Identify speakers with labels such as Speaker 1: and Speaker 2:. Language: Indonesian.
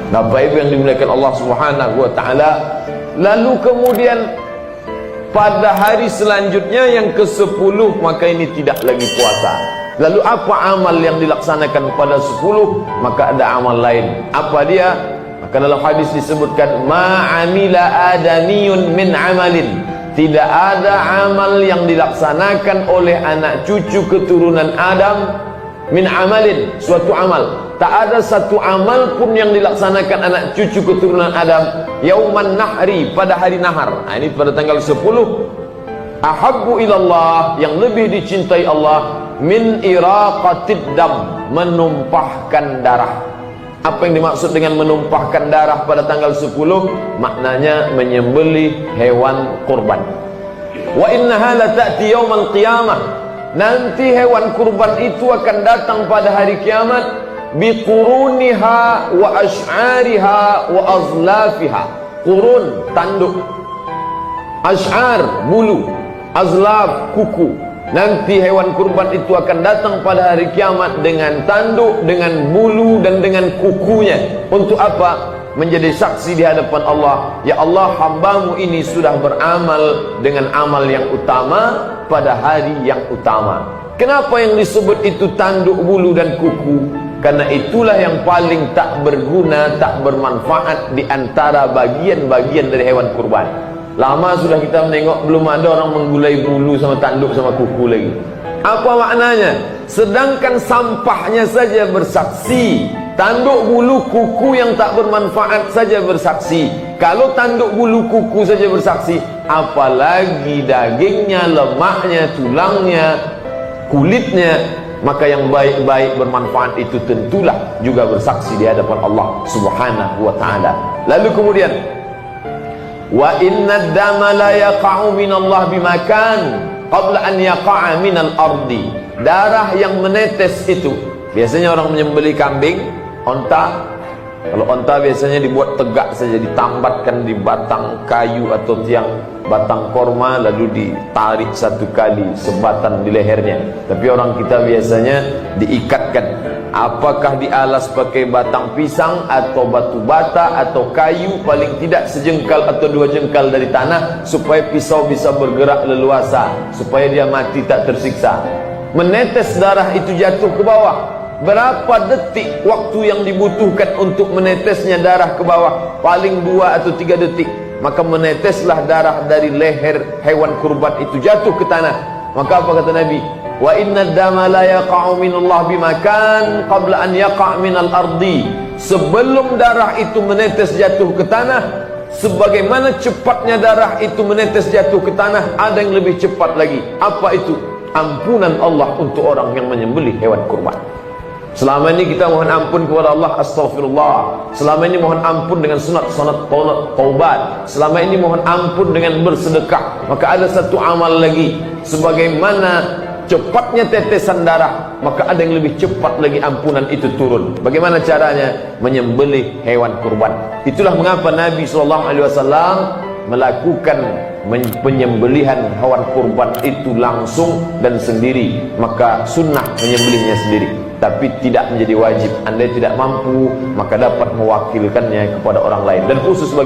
Speaker 1: Bapak Ibu yang dimuliakan Allah Subhanahu wa taala, lalu kemudian pada hari selanjutnya yang ke-10 maka ini tidak lagi puasa. Lalu apa amal yang dilaksanakan pada 10? Maka ada amal lain. Apa dia? Maka dalam hadis disebutkan ma'amila adamiyun min amalin. Tidak ada amal yang dilaksanakan oleh anak cucu keturunan Adam min amalin, suatu amal. Tak ada satu amal pun yang dilaksanakan anak cucu keturunan Adam yauman nahri, pada hari nahar. Ini pada tanggal 10. Ahabbu ilallah, yang lebih dicintai Allah, min iraqatid dam, menumpahkan darah. Apa yang dimaksud dengan menumpahkan darah pada tanggal 10? Maknanya menyembelih hewan kurban. Wa innaha la ta'ti yaumal qiyamah, nanti hewan kurban itu akan datang pada hari kiamat, biquruniha wa ash'ariha wa azlafiha. Qurun, tanduk, ash'ar, bulu, azlaf, kuku. Nanti hewan kurban itu akan datang pada hari kiamat dengan tanduk, dengan bulu dan dengan kukunya. Untuk apa? Menjadi saksi di hadapan Allah, ya Allah, hambamu ini sudah beramal dengan amal yang utama pada hari yang utama. Kenapa yang disebut itu tanduk, bulu dan kuku? Karena itulah yang paling tak berguna, tak bermanfaat di antara bagian-bagian dari hewan kurban. Lama sudah kita menengok belum ada orang menggulai bulu sama tanduk sama kuku lagi. Apa maknanya? Sedangkan sampahnya saja bersaksi, tanduk bulu kuku yang tak bermanfaat saja bersaksi. Kalau tanduk bulu kuku saja bersaksi, apalagi dagingnya, lemaknya, tulangnya, kulitnya. Maka yang baik-baik bermanfaat itu tentulah juga bersaksi di hadapan Allah Subhanahu wa ta'ala. Lalu kemudian wa inna dama la yaqa'u minallah bimakan qabla an yaqa'a minal ardi. Darah yang menetes itu, biasanya orang menyembelih kambing, onta. Kalau onta biasanya dibuat tegak saja, ditambatkan di batang kayu atau tiang batang korma, lalu ditarik satu kali sebatan di lehernya. Tapi orang kita biasanya diikatkan. Apakah dialas pakai batang pisang atau batu bata atau kayu, paling tidak sejengkal atau 2 jengkal dari tanah, supaya pisau bisa bergerak leluasa, supaya dia mati tak tersiksa. Menetes darah itu jatuh ke bawah. Berapa detik waktu yang dibutuhkan untuk menetesnya darah ke bawah? Paling 2 atau 3 detik. Maka meneteslah darah dari leher hewan kurban itu jatuh ke tanah. Maka apa kata Nabi? Wa inna dama la yaqa'u minallah bimakan qabla an yaqa' minal ardi. Sebelum darah itu menetes jatuh ke tanah, sebagaimana cepatnya darah itu menetes jatuh ke tanah, ada yang lebih cepat lagi. Apa itu? Ampunan Allah untuk orang yang menyembelih hewan kurban. Selama ini kita mohon ampun kepada Allah, astagfirullah. Selama ini mohon ampun dengan sunat-sunat taubat. Selama ini mohon ampun dengan bersedekah. Maka ada satu amal lagi. Sebagaimana cepatnya tetesan darah, maka ada yang lebih cepat lagi ampunan itu turun. Bagaimana caranya? Menyembelih hewan kurban. Itulah mengapa Nabi SAW melakukan penyembelihan hewan kurban itu langsung dan sendiri. Maka sunnah menyembelihnya sendiri, tapi tidak menjadi wajib. Andai tidak mampu, maka dapat mewakilkannya kepada orang lain. Dan khusus bagi